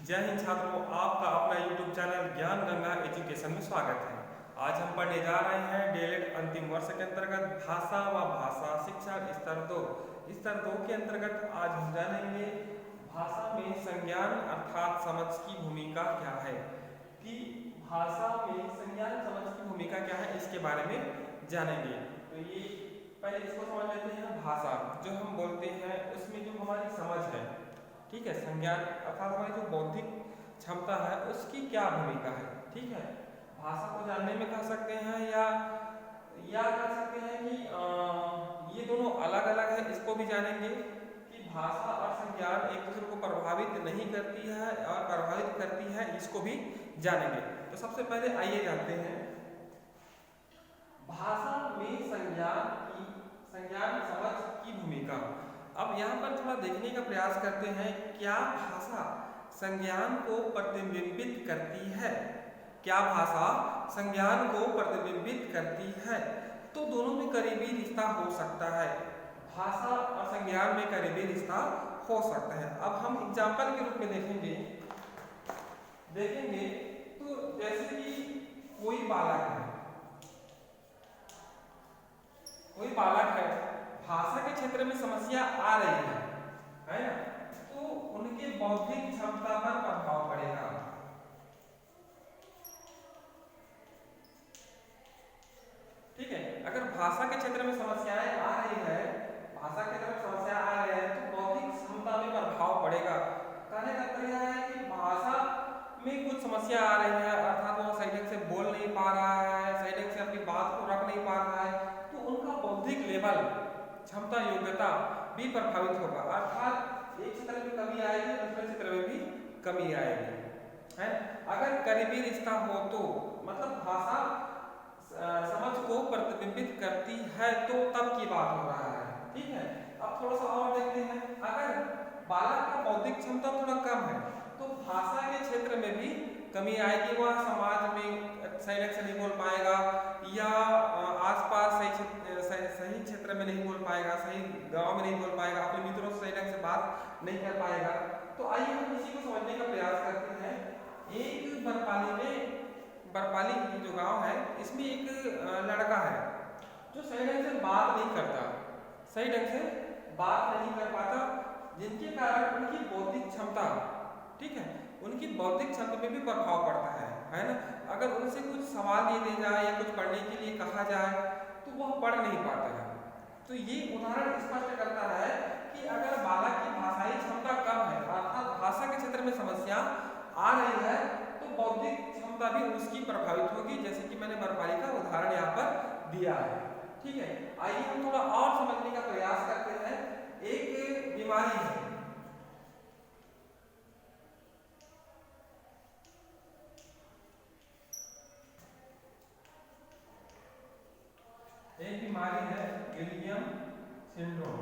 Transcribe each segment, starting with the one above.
जय हिंद छात्रों, आपका अपना YouTube चैनल ज्ञान गंगा एजुकेशन में स्वागत है। आज हम पढ़ने जा रहे हैं डीएलएड अंतिम वर्ष के अंतर्गत भाषा व भाषा शिक्षा स्तर 2 के अंतर्गत आज हम जानेंगे भाषा में संज्ञान अर्थात समझ की भूमिका क्या है। कि भाषा में संज्ञान समझ की भूमिका क्या है इसके बारे में जानेंगे। तो ये पहले इसको समझ लेते हैं। भाषा जो हम बोलते हैं उसमें जो हमारी समझ है, ठीक है, संज्ञान अर्थात हमारी जो बौद्धिक क्षमता है उसकी क्या भूमिका है। ठीक है, भाषा को जानने में कह सकते हैं या कह सकते हैं कि ये दोनों अलग अलग है, इसको भी जानेंगे कि भाषा और संज्ञान एक दूसरे को प्रभावित नहीं करती है और प्रभावित करती है, इसको भी जानेंगे। तो सबसे पहले आइए जानते हैं भाषा में संज्ञान समझ की भूमिका। अब यहाँ पर थोड़ा देखने का प्रयास करते हैं, क्या भाषा संज्ञान को प्रतिबिंबित करती है? क्या भाषा संज्ञान को प्रतिबिंबित करती है? तो दोनों में करीबी रिश्ता हो सकता है, भाषा और संज्ञान में करीबी रिश्ता हो सकता है। अब हम एग्जाम्पल के रूप में देखेंगे तो जैसे कि कोई बालक है, भाषा के क्षेत्र में समस्या आ रही है ना, तो उनके बौद्धिक क्षमता पर प्रभाव पड़ेगा। ठीक है, अगर भाषा के क्षेत्र में समस्याएं आ रही है, भाषा के क्षेत्र में समस्या आ रही है तो बौद्धिक क्षमता में प्रभाव पड़ेगा। कहने का तात्पर्य है कि भाषा में कुछ समस्या आ रही है, अर्थात वो सही ढंग से बोल नहीं पा रहा है, सही ढंग से अपनी बात को रख नहीं पा रहा है, तो उनका बौद्धिक लेवल क्षमता योग्यता भी प्रभावित होगा। अर्थात एक क्षेत्र में कमी आएगी, दूसरे क्षेत्र में भी कमी आएगी, है। अगर करीबी रिश्ता हो तो मतलब भाषा समझ को प्रतिबिंबित करती है तो तब की बात हो रहा है। ठीक है, अब थोड़ा सा और देखते हैं। अगर बालक का बौद्धिक क्षमता थोड़ा कम है तो भाषा के क्षेत्र में भी कमी आएगी, वह समाज में सही ढंग से नहीं बोल पाएगा या आसपास सही क्षेत्र में नहीं बोल पाएगा, सही गांव में नहीं बोल पाएगा, अपने मित्रों से सही ढंग से बात नहीं कर पाएगा। तो आइए हम इसी को समझने का प्रयास करते हैं। एक बरपाली जो गांव है, इसमें एक लड़का है जो सही ढंग से बात नहीं करता, सही ढंग से बात नहीं कर पाता, जिनके कारण उनकी बौद्धिक क्षमता, ठीक है, उनकी बौद्धिक क्षमता में भी प्रभाव पड़ता है ना। अगर उनसे कुछ सवाल दिए जाए या कुछ पढ़ने के लिए कहा जाए तो वह पढ़ नहीं पाता है। तो ये उदाहरण स्पष्ट करता है कि अगर बालक की भाषाई क्षमता कम है, अर्थात भाषा के क्षेत्र में समस्या आ रही है, तो बौद्धिक क्षमता भी उसकी प्रभावित होगी, जैसे कि मैंने बरपाली का उदाहरण यहाँ पर दिया है। ठीक है, आइए हम थोड़ा और समझने का प्रयास करते हैं। एक बीमारी है, विलियम सिंड्रोम।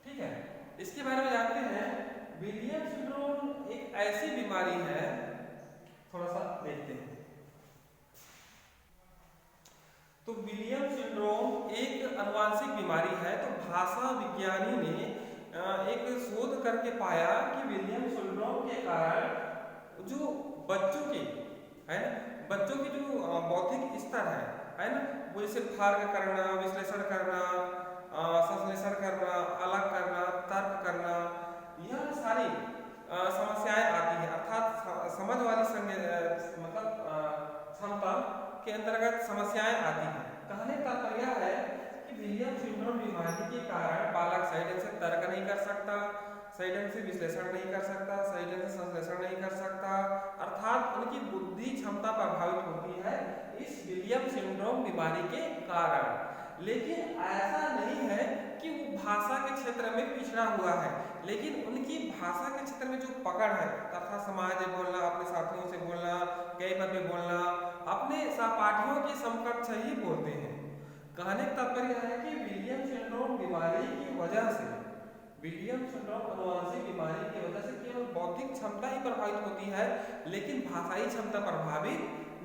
ठीक है, इसके बारे में जानते हैं। विलियम सिंड्रोम एक ऐसी बीमारी है, थोड़ा सा देखते हैं। तो विलियम सिंड्रोम एक आनुवंशिक बीमारी है। तो भाषा विज्ञानी ने एक शोध करके पाया कि विलियम सिंड्रोम के कारण जो बच्चों के जो बौद्धिक स्तर है ना, वो जैसे फर्क करना, विश्लेषण करना, संश्लेषण करना, अलग करना, तर्क करना, यह सारी समस्याएं आती है। अर्थात समझ वाली मतलब क्षमता के अंतर्गत समस्याएं आती हैं। कहने का तात्पर्य है कि विलियम सिंड्रोम बीमारी के कारण बालक सही ढंग से तर्क नहीं कर सकता, सही ढंग से विश्लेषण नहीं कर सकता, सही ढंग से संश्लेषण नहीं कर सकता, अर्थात उनकी बुद्धि क्षमता प्रभावित होती है इस विलियम सिंड्रोम बीमारी के कारण। लेकिन ऐसा नहीं है कि वो भाषा के क्षेत्र में पिछड़ा हुआ है, लेकिन उनकी भाषा के क्षेत्र में जो पकड़ है, तथा समाज में बोलना, अपने साथियों से बोलना, कई पद पे बोलना, अपने सहपाठियों के समकक्ष ही बोलते हैं। कहने का तात्पर्य है कि विलियम सिंड्रोम बीमारी की वजह से, विलियम सिंड्रोम आनुवंशिक बीमारी की वजह से केवल बौद्धिक क्षमता ही प्रभावित होती है, लेकिन भाषाई क्षमता प्रभावित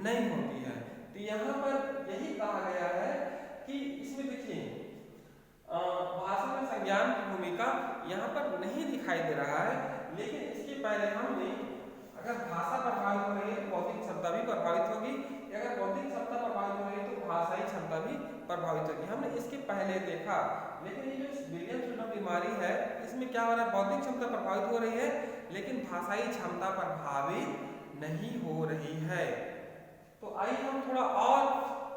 नहीं होती है। तो यहाँ पर यही कहा गया है कि इसमें देखिए भाषा में संज्ञान की भूमिका यहाँ पर नहीं दिखाई दे रहा है, लेकिन इसके पहले हमने अगर भाषा प्रभावित हो रही है तो बौद्धिक क्षमता भी प्रभावित होगी, अगर बौद्धिक क्षमता प्रभावित हो रही है तो भाषाई क्षमता भी प्रभावित होगी, हमने इसके पहले देखा। लेकिन ये जो विलियम सिंड्रोम बीमारी है इसमें क्या हो रहा है, बौद्धिक क्षमता प्रभावित हो रही है लेकिन भाषाई क्षमता प्रभावित नहीं हो रही है। तो आइए हम थोड़ा और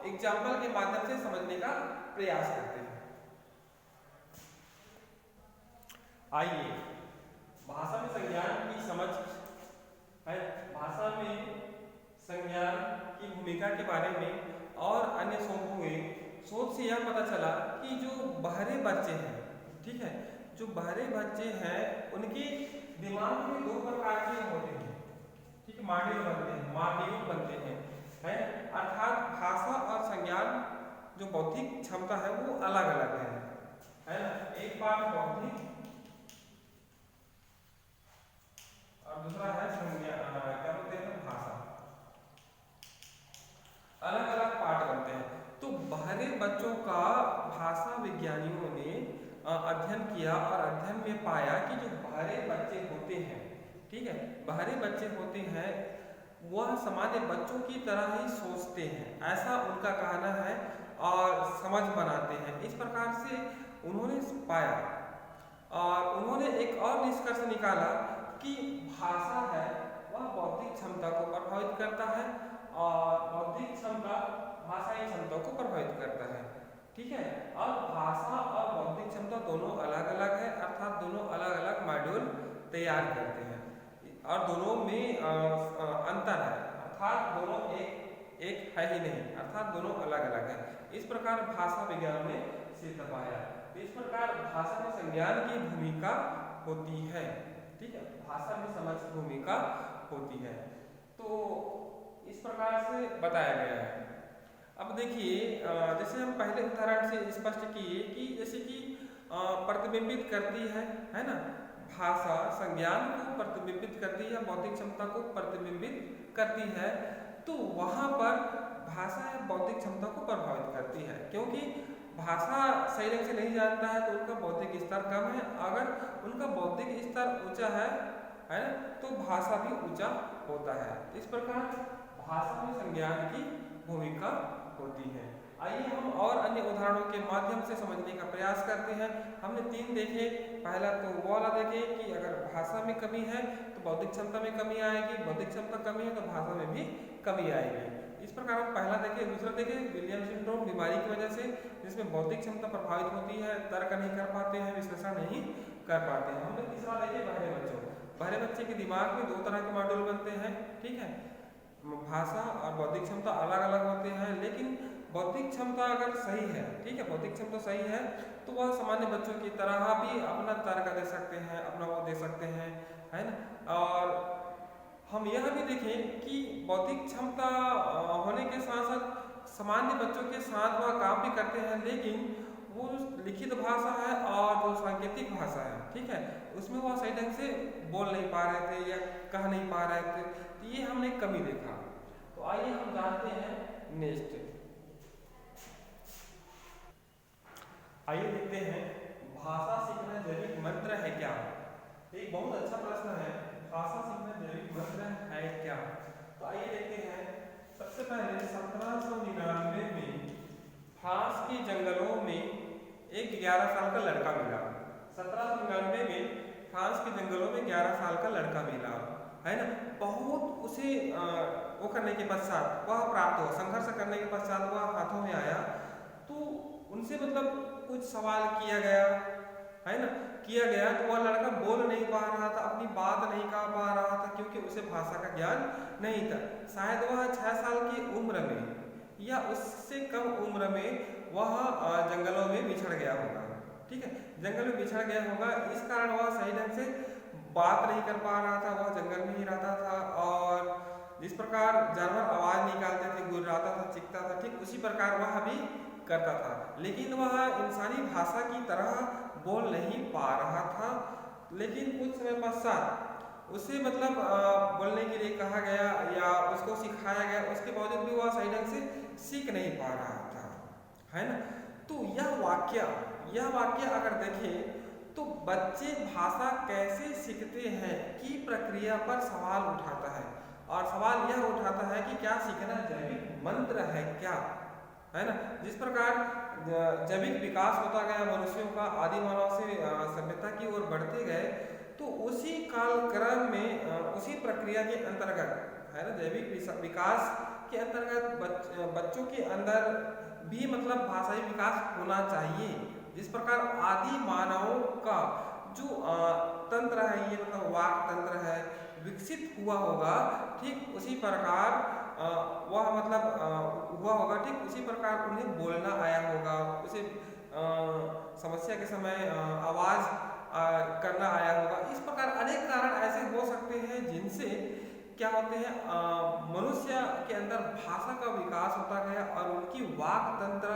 एग्जाम्पल के माध्यम से समझने का प्रयास करते हैं। आइए भाषा में संज्ञान की समझ है, भाषा में संज्ञान की भूमिका के बारे में और अन्य शोध से यह पता चला कि जो बहरे बच्चे हैं, ठीक है, जो बहरे बच्चे हैं उनके दिमाग में दो प्रकार के होते हैं, ठीक है, मॉड्यूल बनते हैं, है, अर्थात भाषा और संज्ञान जो बौद्धिक क्षमता है वो अलग अलग है ना। एक बात बौद्धिक और दूसरा है संज्ञान, क्या बोलते हैं, भाषा, अलग अलग पार्ट बनते हैं। तो बहरे बच्चों का भाषा विज्ञानियों ने अध्ययन किया और अध्ययन में पाया कि जो बहरे बच्चे होते हैं, ठीक है, बहरे बच्चे होते हैं वह सामान्य बच्चों की तरह ही सोचते हैं, ऐसा उनका कहना है, और समझ बनाते हैं। इस प्रकार से उन्होंने पाया और उन्होंने एक और निष्कर्ष निकाला कि भाषा है वह बौद्धिक क्षमता को प्रभावित करता है और बौद्धिक क्षमता भाषाई क्षमता को प्रभावित करता है, ठीक है। और भाषा और बौद्धिक क्षमता दोनों अलग अलग है, अर्थात दोनों अलग अलग मॉड्यूल तैयार करते हैं और दोनों में अंतर है, अर्थात दोनों एक है ही नहीं, अर्थात दोनों अलग अलग है। इस प्रकार भाषा विज्ञान ने सिद्ध पाया। तो इस प्रकार भाषा में संज्ञान की भूमिका होती है, ठीक है, भाषा में समझ की भूमिका होती है। तो इस प्रकार से बताया गया है। अब देखिए, जैसे हम पहले उदाहरण से स्पष्ट किए कि जैसे कि प्रतिबिंबित करती है ना, भाषा संज्ञान को प्रतिबिंबित करती है, बौद्धिक क्षमता को प्रतिबिंबित करती है, तो वहाँ पर भाषा बौद्धिक क्षमता को प्रभावित करती है, क्योंकि भाषा सही ढंग से नहीं जानता है तो उनका बौद्धिक स्तर कम है, अगर उनका बौद्धिक स्तर ऊंचा है ना, तो भाषा भी ऊंचा होता है। इस प्रकार भाषा में संज्ञान की भूमिका होती है। आइए हम और अन्य उदाहरणों के माध्यम से समझने का प्रयास करते हैं। हमने 3 देखे, पहला तो वो वाला देखे कि अगर भाषा में कमी है तो बौद्धिक क्षमता में कमी आएगी, बौद्धिक क्षमता कमी है तो भाषा में भी कमी आएगी। इस प्रकार हम पहला देखे। दूसरा देखे विलियम सिंड्रोम बीमारी की वजह से जिसमें बौद्धिक क्षमता प्रभावित होती है, तर्क नहीं कर पाते हैं, विश्लेषण नहीं कर पाते हैं। हमने तीसरा देखे बहरे बच्चों। बहरे बच्चे के दिमाग में 2 तरह के मॉड्यूल बनते हैं, ठीक है, भाषा और बौद्धिक क्षमता अलग अलग होते हैं, लेकिन बौद्धिक क्षमता अगर सही है, ठीक है, बौद्धिक क्षमता सही है तो वह सामान्य बच्चों की तरह भी अपना तर्क दे सकते हैं, अपना वो दे सकते हैं, है ना। और हम यह भी देखें कि बौद्धिक क्षमता होने के साथ साथ सामान्य बच्चों के साथ वह काम भी करते हैं, लेकिन वो लिखित भाषा है और जो सांकेतिक भाषा है, ठीक है, उसमें वह सही ढंग से बोल नहीं पा रहे थे या कह नहीं पा रहे थे, तो ये हमने कमी देखा। तो आइए हम जानते हैं नेक्स्ट। आइए देखते हैं भाषा सीखना जैविक मंत्र है क्या। एक बहुत अच्छा प्रश्न है, भाषा सीखना जैविक मंत्र है क्या। तो आइए देखते हैं। सबसे पहले 1799 में फ्रांस के जंगलों में एक 11 साल का लड़का मिला। 1799 में फ्रांस के जंगलों में 11 साल का लड़का मिला, है ना। बहुत उसे वो करने के पश्चात वह प्राप्त हुआ, संघर्ष करने के पश्चात वह हाथों में आया, तो उनसे मतलब कुछ सवाल किया गया, है ना, किया गया, तो वह लड़का बोल नहीं पा रहा था, अपनी बात नहीं कह पा रहा था, क्योंकि उसे भाषा का ज्ञान नहीं था। शायद वह 6 साल की उम्र में या उससे कम उम्र में वह जंगलों में बिछड़ गया होगा, ठीक है, जंगल में बिछड़ गया होगा। इस कारण वह सही ढंग से बात नहीं कर पा रहा था, वह जंगल में ही रहता था और जिस प्रकार जानवर आवाज निकालते थे, गुर्राता था, चीखता था, ठीक उसी प्रकार वह भी करता था, लेकिन वह इंसानी भाषा की तरह बोल नहीं पा रहा था। लेकिन कुछ समय पश्चात उसे मतलब बोलने के लिए कहा गया या उसको सिखाया गया, उसके बावजूद भी वह सही ढंग से सीख नहीं पा रहा था, है ना। तो यह वाक्य अगर देखें तो बच्चे भाषा कैसे सीखते हैं की प्रक्रिया पर सवाल उठाता है, और सवाल यह उठाता है कि क्या सीखना जैविक मंत्र है क्या, है ना। जिस प्रकार जैविक विकास होता गया मनुष्यों का आदि मानव से सभ्यता की ओर बढ़ते गए, तो उसी कालक्रम में उसी प्रक्रिया के अंतर्गत, है ना, जैविक विकास के अंतर्गत बच्चों के अंदर भी मतलब भाषाई विकास होना चाहिए। जिस प्रकार आदि मानवों का जो तंत्र है, ये मतलब वाक तंत्र है, विकसित हुआ होगा, ठीक उसी प्रकार वह मतलब हुआ होगा, ठीक उसी प्रकार उन्हें बोलना आया होगा, उसे समस्या के समय आवाज करना आया होगा। इस प्रकार अनेक कारण ऐसे हो सकते हैं जिनसे क्या होते हैं, मनुष्य के अंदर भाषा का विकास होता गया और उनकी वाक तंत्र,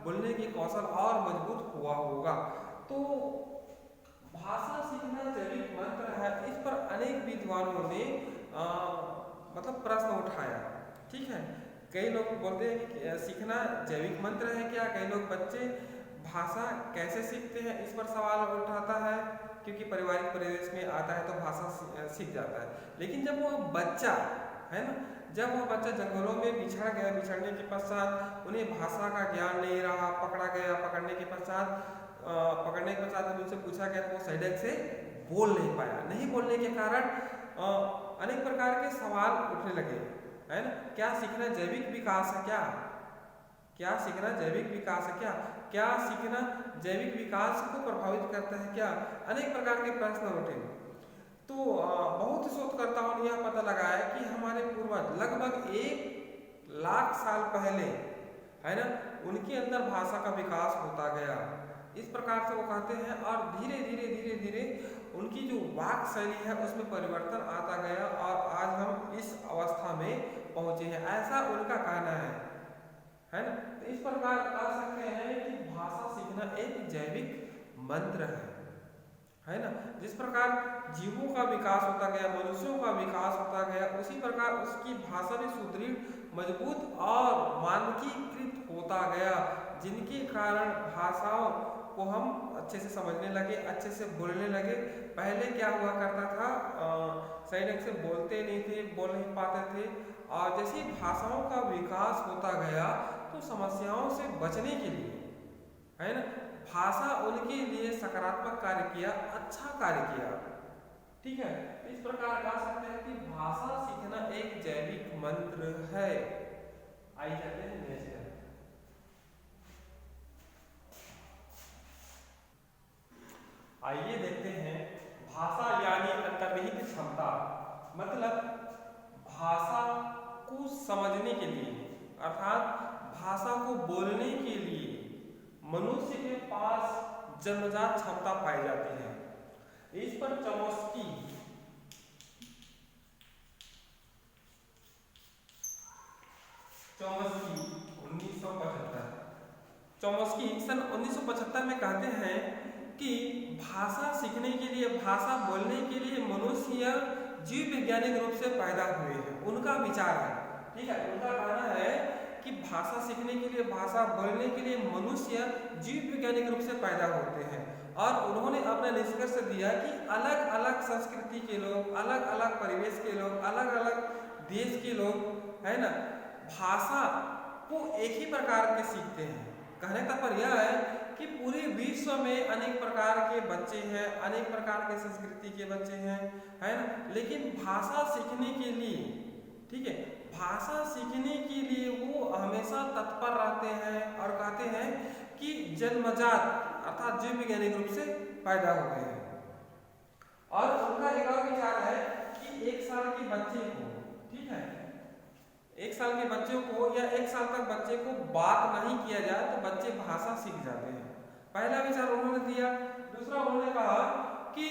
बोलने की कौशल और मजबूत हुआ होगा। तो भाषा सीखना जैविक मंत्र है, इस पर अनेक विद्वानों ने मतलब प्रश्न उठाया, ठीक है। कई लोग बोलते हैं कि सीखना जैविक मंत्र है क्या, कई लोग बच्चे भाषा कैसे सीखते हैं इस पर सवाल उठाता है, क्योंकि पारिवारिक परिवेश में आता है तो भाषा सीख जाता है। लेकिन जब वह बच्चा, है ना, जब वह बच्चा जंगलों में बिछड़ गया, बिछड़ने के पश्चात उन्हें भाषा का ज्ञान नहीं रहा, पकड़ा गया, पकड़ने के पश्चात उनसे पूछा गया तो वो सही ढंग से बोल नहीं पाया। नहीं बोलने के कारण अनेक प्रकार के सवाल उठने लगे, है ना। क्या सीखना जैविक विकास है क्या, क्या सीखना जैविक विकास है क्या, क्या सीखना जैविक विकास को प्रभावित करता है क्या, अनेक प्रकार के प्रश्न उठे। तो बहुत शोधकर्ताओं ने यह पता लगाया कि हमारे पूर्वज लगभग 1 लाख साल पहले, है ना, उनके अंदर भाषा का विकास होता गया, इस प्रकार से वो कहते हैं। और धीरे धीरे उनकी जो वाक शैली है उसमें परिवर्तन आता गया और आज हम इस अवस्था में पहुंचे हैं, ऐसा उनका कहना है ना। तो इस प्रकार कह सकते हैं कि भाषा सीखना एक जैविक मंत्र है ना। जिस प्रकार जीवों का विकास होता गया, मनुष्यों का विकास होता गया, उसी प्रकार उसकी भाषा भी सुदृढ़, मजबूत और मानकीकृत होता गया, जिनके कारण भाषाओं को हम अच्छे से समझने लगे, अच्छे से बोलने लगे। पहले क्या हुआ करता था, सही ढंग से बोलते नहीं थे, बोल नहीं पाते थे, और जैसे भाषाओं का विकास होता गया तो समस्याओं से बचने के लिए, है ना, भाषा उनके लिए सकारात्मक कार्य किया, अच्छा कार्य किया, ठीक है। इस प्रकार कह सकते हैं कि भाषा सीखना एक जैविक मंत्र है। आइए चलते हैं नेक्स्ट। आइए देखते हैं भाषा यानी अंतर्निहित क्षमता, मतलब भाषा को समझने के लिए अर्थात भाषा को बोलने के लिए मनुष्य के पास जन्मजात क्षमता पाई जाती है। इस पर चॉम्स्की सन 1975 में कहते हैं कि भाषा सीखने के लिए, भाषा बोलने के लिए मनुष्य जीव वैज्ञानिक रूप से पैदा हुए हैं, उनका विचार है, ठीक है। उनका कहना है कि भाषा सीखने के लिए, भाषा बोलने के लिए मनुष्य जीव वैज्ञानिक रूप से पैदा होते हैं। और उन्होंने अपना निष्कर्ष दिया कि अलग अलग संस्कृति के लोग, अलग अलग परिवेश के लोग, अलग अलग देश के लोग, है ना, भाषा को एक ही प्रकार के सीखते हैं। कहने का तात्पर्य यह है कि पूरे विश्व में अनेक प्रकार के बच्चे हैं, अनेक प्रकार के संस्कृति के बच्चे हैं, है ना, लेकिन भाषा सीखने के लिए, ठीक है, भाषा सीखने के लिए वो हमेशा तत्पर रहते हैं और कहते हैं कि जन्मजात अर्थात जीव वैज्ञानिक रूप से पैदा हुए हैं। और उनका एक और विचार है कि 1 साल के बच्चे को, ठीक है, 1 साल के बच्चे को या 1 साल तक बच्चे को बात नहीं किया जाए तो बच्चे भाषा सीख जाते हैं। पहला विचार उन्होंने दिया। दूसरा उन्होंने कहा कि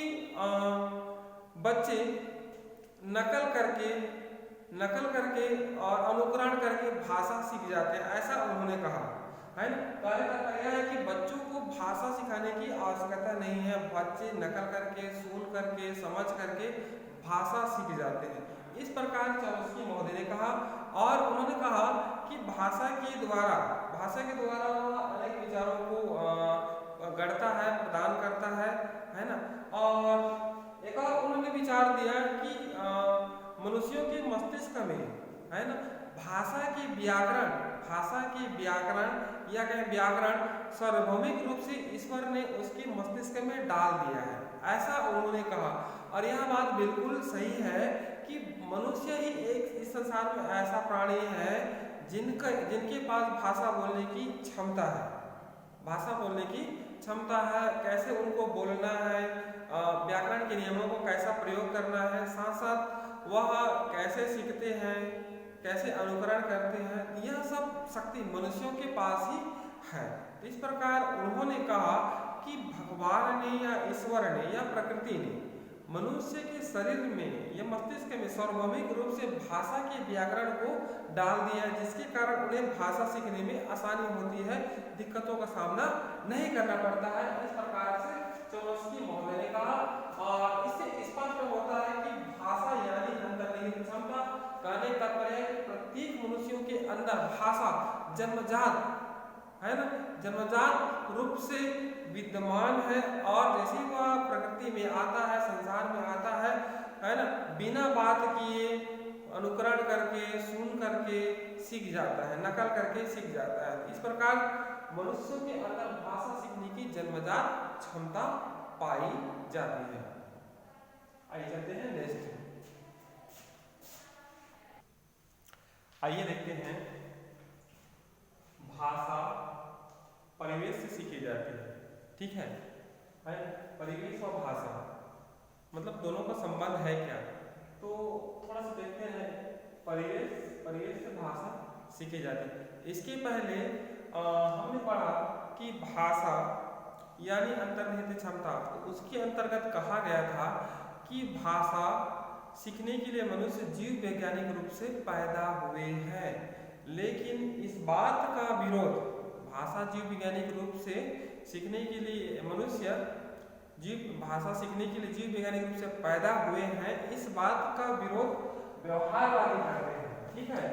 बच्चे नकल करके और अनुकरण करके भाषा सीख जाते हैं, ऐसा उन्होंने कहा, है ना। कहने का तात्पर्य है कि बच्चों को भाषा सिखाने की आवश्यकता नहीं है, बच्चे नकल करके, सुन करके, समझ करके भाषा सीख जाते हैं। इस प्रकार चॉम्स्की महोदय ने कहा। और उन्होंने कहा कि भाषा भाषा के द्वारा वह अनेक विचारों को गढ़ता है, प्रदान करता है ना। और एक और उन्होंने विचार दिया कि मनुष्यों के मस्तिष्क में, है ना, भाषा के व्याकरण या कहें व्याकरण सार्वभौमिक रूप से ईश्वर ने उसके मस्तिष्क में डाल दिया है, ऐसा उन्होंने कहा। और यह बात बिल्कुल सही है कि मनुष्य ही एक इस संसार में ऐसा प्राणी है जिनके पास भाषा बोलने की क्षमता है, कैसे उनको बोलना है, व्याकरण के नियमों को कैसा प्रयोग करना है, साथ साथ वह कैसे सीखते हैं, कैसे अनुकरण करते हैं, यह सब शक्ति मनुष्यों के पास ही है। इस प्रकार उन्होंने कहा कि भगवान ने या ईश्वर ने या प्रकृति ने मनुष्य के शरीर में या मस्तिष्क में सार्वभौमिक रूप से भाषा के व्याकरण को डाल दिया है, जिसके कारण उन्हें भाषा सीखने में आसानी होती है, दिक्कतों का सामना नहीं करना पड़ता है। इस प्रकार से चोम्स्की महोदय ने कहा। और इससे स्पष्ट होता है कि भाषा यानी अंतर्निहित क्षमता। कहने का तात्पर्य है कि प्रत्येक मनुष्यों के अंदर भाषा जन्मजात है ना, जन्मजात रूप से विद्यमान है। और जैसे ही वह प्रकृति में आता है, संसार में आता है ना, बिना बात किए अनुकरण करके, सुन करके सीख जाता है, नकल करके सीख जाता है। इस प्रकार मनुष्यों के अंदर भाषा सीखने की जन्मजात क्षमता पाई जाती है। आइए चलते हैं नेक्स्ट। आइए देखते हैं भाषा परिवेश से सीखी जाती है। ठीक है, परिवेश और भाषा मतलब दोनों का संबंध है क्या, तो थोड़ा सा देखते हैं। परिवेश से भाषा सीखी जाती है। इसके पहले हमने पढ़ा कि भाषा यानी अंतर्निहित क्षमता, तो उसके अंतर्गत कहा गया था कि भाषा सीखने के लिए मनुष्य जीव वैज्ञानिक रूप से पैदा हुए हैं। लेकिन इस बात का विरोध, भाषा जीव वैज्ञानिक रूप से सीखने के लिए मनुष्य भाषा सीखने के लिए जीव वैज्ञानिक रूप से पैदा हुए हैं, इस बात का विरोध व्यवहारवादी करते हैं। ठीक है,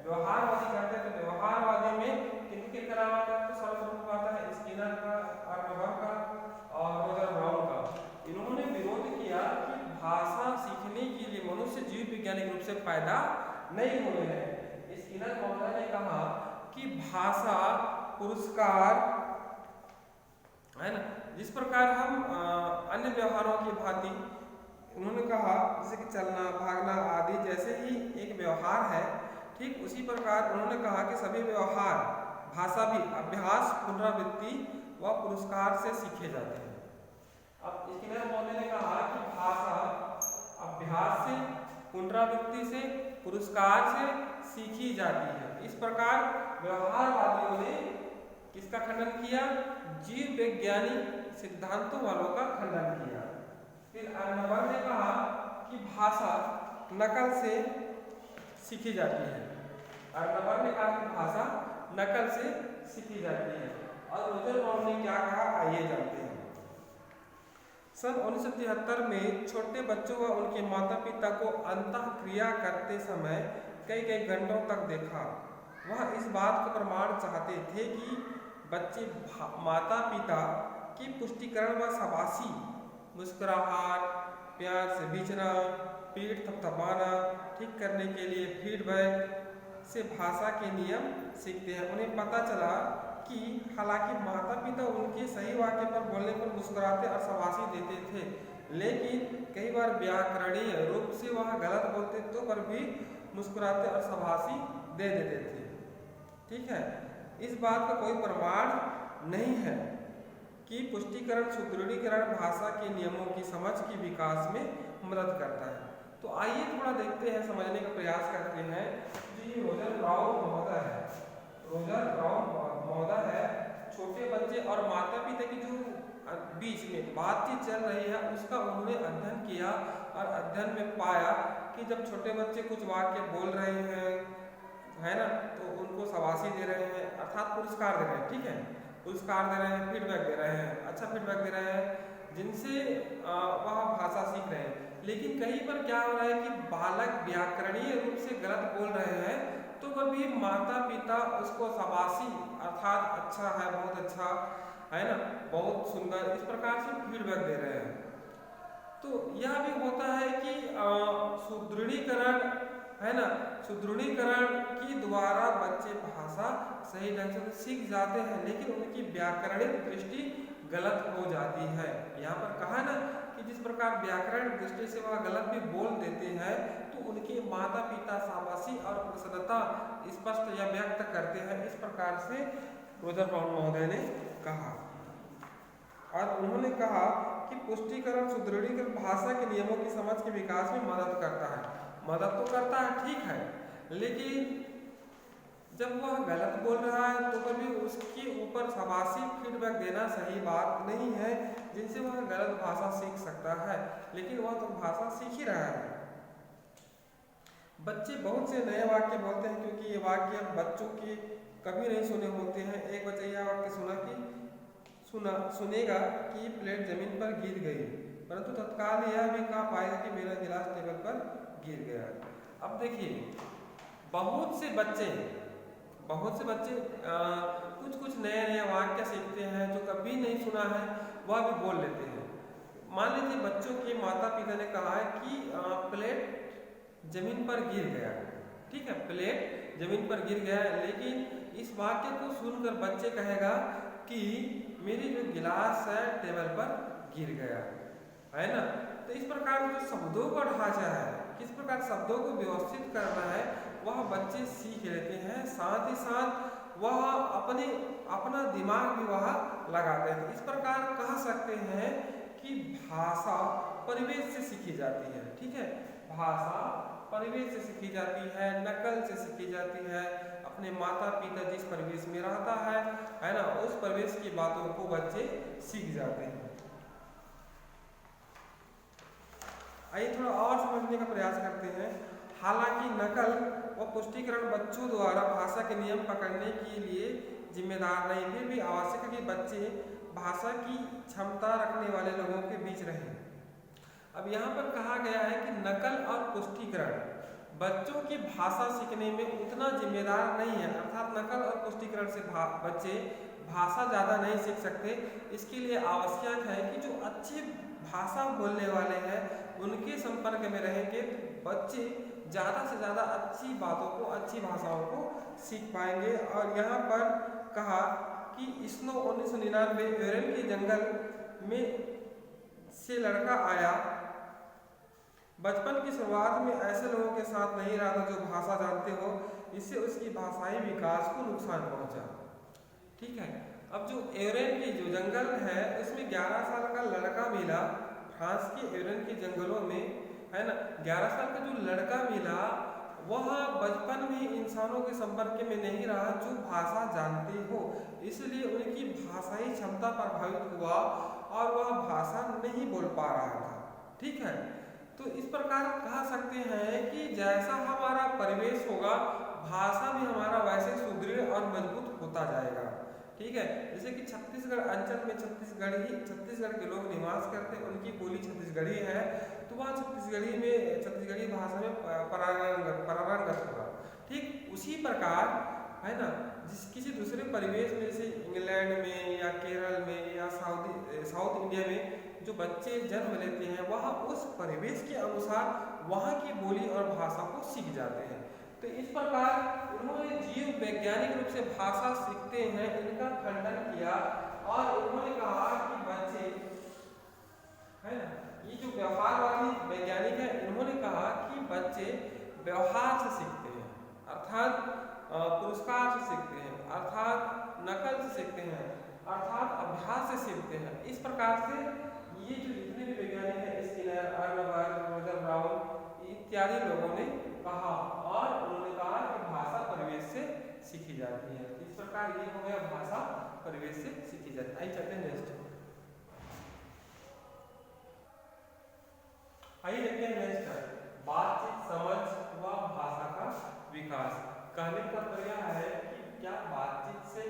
व्यवहारवादी करते हैं। तो व्यवहारवादी में किनके करार आता है, तो सर्वप्रथम आता है स्किनर का, अर्नबर का और रोजर ब्राउन का। इन्होंने विरोध किया कि भाषा सीखने के लिए मनुष्य जीव वैज्ञानिक रूप से पैदा नहीं हुए हैं। स्किनर महोदय ने कहा कि भाषा पुरस्कार है ना, जिस प्रकार हम अन्य व्यवहारों की भांति, उन्होंने कहा जैसे कि चलना, भागना आदि जैसे ही एक व्यवहार है, ठीक उसी प्रकार उन्होंने कहा कि सभी व्यवहार, भाषा भी अभ्यास, पुनरावृत्ति व पुरस्कार से सीखे जाते हैं। अब स्किनर महोदय ने कहा कि भाषा अभ्यास से, पुनरावृत्ति से, पुरस्कार से सीखी जाती है। इस प्रकार व्यवहारवादियों ने किसका खंडन किया, जीव वैज्ञानिक सिद्धांतों वालों का खंडन किया। फिर अर्नबर ने कहा कि भाषा नकल से सीखी जाती है। अर्नबर ने कहा कि भाषा नकल से सीखी जाती है। और रोजर ब्राउन ने क्या कहा, आइए जानते हैं। सन 1973 में छोटे बच्चों व उनके माता पिता को अंतःक्रिया करते समय कई घंटों तक देखा। वह इस बात का प्रमाण चाहते थे कि बच्चे माता पिता की पुष्टिकरण व शाबाशी, मुस्कुराहट, प्यार से बीचना, पीठ थपथपाना, ठीक करने के लिए फीडबैक से भाषा के नियम सीखते हैं। उन्हें पता चला कि हालांकि माता पिता उनके सही वाक्य पर बोलने पर मुस्कुराते और शाबाशी देते थे, लेकिन कई बार व्याकरणीय रूप से वह गलत बोलते तो पर भी मुस्कुराते और शाबाशी दे देते थे। ठीक है, इस बात का कोई प्रमाण नहीं है कि पुष्टिकरण, सुदृढ़ीकरण भाषा के नियमों की समझ की विकास में मदद करता है। तो आइए थोड़ा देखते हैं, समझने का प्रयास करते हैं। जी रोजर ब्राउन महोदय है, छोटे बच्चे और माता पिता की जो बीच में बातचीत चल रही है उसका उन्होंने अध्ययन किया और अध्ययन में पाया कि जब छोटे बच्चे कुछ वाक्य बोल रहे हैं, है ना, तो उनको शाबाशी दे रहे हैं, अर्थात पुरस्कार दे रहे हैं। ठीक है, पुरस्कार दे रहे हैं, फीडबैक दे रहे हैं, अच्छा फीडबैक दे रहे हैं, जिनसे वह भाषा सीख रहे हैं। लेकिन कहीं पर क्या हो रहा है कि बालक व्याकरणीय रूप से गलत बोल रहे हैं। तो कभी माता पिता उसको शाबाशी अर्थात अच्छा है, बहुत अच्छा है ना, बहुत सुंदर, इस प्रकार से फीडबैक दे रहे हैं। तो यह भी होता है कि सुदृढ़ीकरण है ना, सुदृढ़ीकरण के द्वारा बच्चे भाषा सही ढंग से सीख जाते हैं, लेकिन उनकी व्याकरणिक दृष्टि गलत हो जाती है। यहाँ पर कहा ना कि जिस प्रकार व्याकरण दृष्टि से वह गलत भी बोल देते हैं, तो उनके माता पिता शाबाशी और प्रसन्नता स्पष्ट या व्यक्त करते हैं। इस प्रकार से रोजर ब्राउन महोदय ने कहा। और उन्होंने कहा कि पुष्टिकरण सुदृढ़ीकरण भाषा के नियमों की समझ के विकास में मदद करता है। मदद तो करता है, ठीक है, लेकिन जब वह गलत बोल रहा है तो कभी उसके ऊपर शाबाशी फीडबैक देना सही बात नहीं है, जिनसे वह गलत भाषा सीख सकता है, लेकिन वह तो भाषा सीख ही रहा है। बच्चे बहुत से नए वाक्य बोलते हैं, क्योंकि ये वाक्य बच्चों के कभी नहीं सुने होते हैं। एक बच्चा यह वाक्य सुनेगा कि प्लेट जमीन पर गिर गई, परंतु तत्काल यह भी कह पाएगा कि मेरा गिलास टेबल पर गिर गया। अब देखिए, बहुत से बच्चे कुछ नए वाक्य सीखते हैं जो कभी नहीं सुना है, वह भी बोल लेते हैं। मान लीजिए बच्चों के माता पिता ने कहा है कि प्लेट जमीन पर गिर गया, ठीक है, प्लेट जमीन पर गिर गया, लेकिन इस वाक्य को सुनकर बच्चे कहेगा कि मेरी जो गिलास है टेबल पर गिर गया, है ना। तो इस प्रकार जो शब्दों का ढांचा है, किस प्रकार शब्दों को व्यवस्थित करना है, वह बच्चे सीख लेते हैं। साथ ही साथ वह अपना दिमाग भी वह लगाते हैं। इस प्रकार कह सकते हैं कि भाषा परिवेश से सीखी जाती है, ठीक है, भाषा परिवेश से सीखी जाती है, नकल से सीखी जाती है। अपने माता पिता जिस परिवेश में रहता है ना, उस परिवेश की बातों को बच्चे सीख जाते हैं। आइए थोड़ा और समझने का प्रयास करते हैं। हालांकि नकल व पुष्टिकरण बच्चों द्वारा भाषा के नियम पकड़ने के लिए जिम्मेदार नहीं, फिर भी आवश्यक है कि बच्चे भाषा की क्षमता रखने वाले लोगों के बीच रहें। अब यहाँ पर कहा गया है कि नकल और पुष्टिकरण बच्चों की भाषा सीखने में उतना जिम्मेदार नहीं है, अर्थात नकल और पुष्टिकरण से बच्चे भाषा ज़्यादा नहीं सीख सकते। इसके लिए आवश्यक है कि जो अच्छे भाषा बोलने वाले हैं उनके संपर्क में रहेंगे, तो बच्चे ज़्यादा से ज़्यादा अच्छी बातों को, अच्छी भाषाओं को सीख पाएंगे। और यहाँ पर कहा कि स्नो 1999 यूरेन के जंगल में से लड़का आया। बचपन की शुरुआत में ऐसे लोगों के साथ नहीं रहा था जो भाषा जानते हो, इससे उसकी भाषाई विकास को नुकसान पहुंचा, ठीक है। अब जो यूरेन की जो जंगल है उसमें 11 साल का लड़का मिला, फ्रांस के यूरेन के जंगलों में, है ना। 11 साल का जो लड़का मिला वह बचपन में इंसानों के संपर्क में नहीं रहा जो भाषा जानते हो, इसलिए उनकी भाषाई क्षमता प्रभावित हुआ और वह भाषा नहीं बोल पा रहा था, ठीक है। तो इस प्रकार कह सकते हैं कि जैसा हमारा परिवेश होगा, भाषा भी हमारा वैसे सुदृढ़ और मजबूत होता जाएगा, ठीक है। जैसे कि छत्तीसगढ़ अंचल में छत्तीसगढ़ के लोग निवास करते हैं, उनकी बोली छत्तीसगढ़ी है, तो वह छत्तीसगढ़ी भाषा में परारंगत होगा, ठीक। उसी प्रकार है ना, किसी दूसरे परिवेश में, जैसे इंग्लैंड में या केरल में या साउथ इंडिया में जो बच्चे जन्म लेते हैं, वह उस परिवेश के अनुसार वहाँ की बोली और भाषा को सीख जाते हैं। तो इस प्रकार उन्होंने जीव वैज्ञानिक रूप से भाषा सीखते हैं इनका खंडन किया, और उन्होंने कहा कि बच्चे, है ना, ये जो व्यवहारवादी वैज्ञानिक है, इन्होंने कहा कि बच्चे व्यवहार से सीखते हैं, अर्थात पुरस्कार से सीखते हैं, अर्थात नकल से सीखते हैं, अर्थात अभ्यास से सीखते हैं। इस प्रकार से ये जो जितने भी वैज्ञानिक हैं, स्किनर, अर्नबर्ग, रोजर ब्राउन इत्यादि लोगों ने कहा, और उन्होंने कहा कि भाषा परिवेश से सीखी जाती है। इस प्रकार ये हो गया भाषा परिवेश से सीखी जाती है। आइए चलते हैं नेक्स्ट। आइए देखते हैं नेक्स्ट, बातचीत, समझ व भाषा का विकास। कहने का तात्पर्य है कि क्या बातचीत से,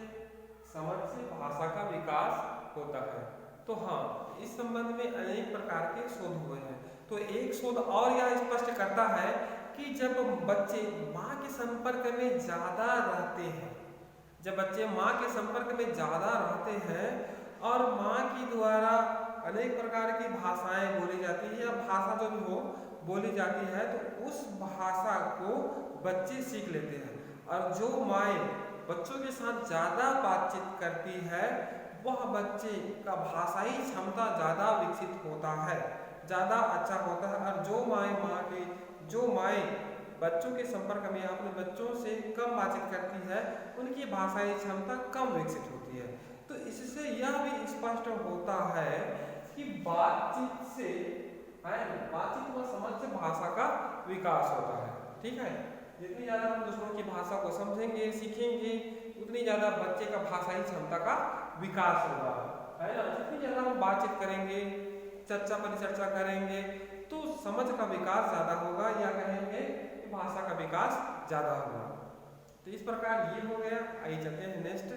समझ से भाषा का विकास होता है। तो हाँ, इस संबंध में अनेक प्रकार के शोध हुए हैं। तो एक शोध और यह स्पष्ट करता है कि जब बच्चे माँ के संपर्क में ज़्यादा रहते हैं, जब बच्चे माँ के संपर्क में ज़्यादा रहते हैं और माँ की द्वारा अनेक प्रकार की भाषाएं बोली जाती है या भाषा जो भी हो बोली जाती है, तो उस भाषा को बच्चे सीख लेते हैं। और जो माएँ बच्चों के साथ ज़्यादा बातचीत करती है, वह बच्चे का भाषाई क्षमता ज़्यादा विकसित होता है, ज़्यादा अच्छा होता है। और जो माएँ बच्चों के संपर्क में अपने बच्चों से कम बातचीत करती है, उनकी भाषाई क्षमता कम विकसित होती है। तो इससे यह भी स्पष्ट होता है कि बातचीत व समझ से भाषा का विकास होता है। ठीक है, जितनी ज़्यादा हम दूसरों की भाषा को समझेंगे, सीखेंगे, उतनी ज़्यादा बच्चे का भाषाई क्षमता का विकास होगा, है ना। जितनी ज़्यादा हम बातचीत करेंगे, चर्चा परिचर्चा करेंगे, तो समझ का विकास ज़्यादा होगा, या कहेंगे कि भाषा का विकास ज़्यादा होगा। तो इस प्रकार ये हो गया। आइए चलते हैं नेक्स्ट।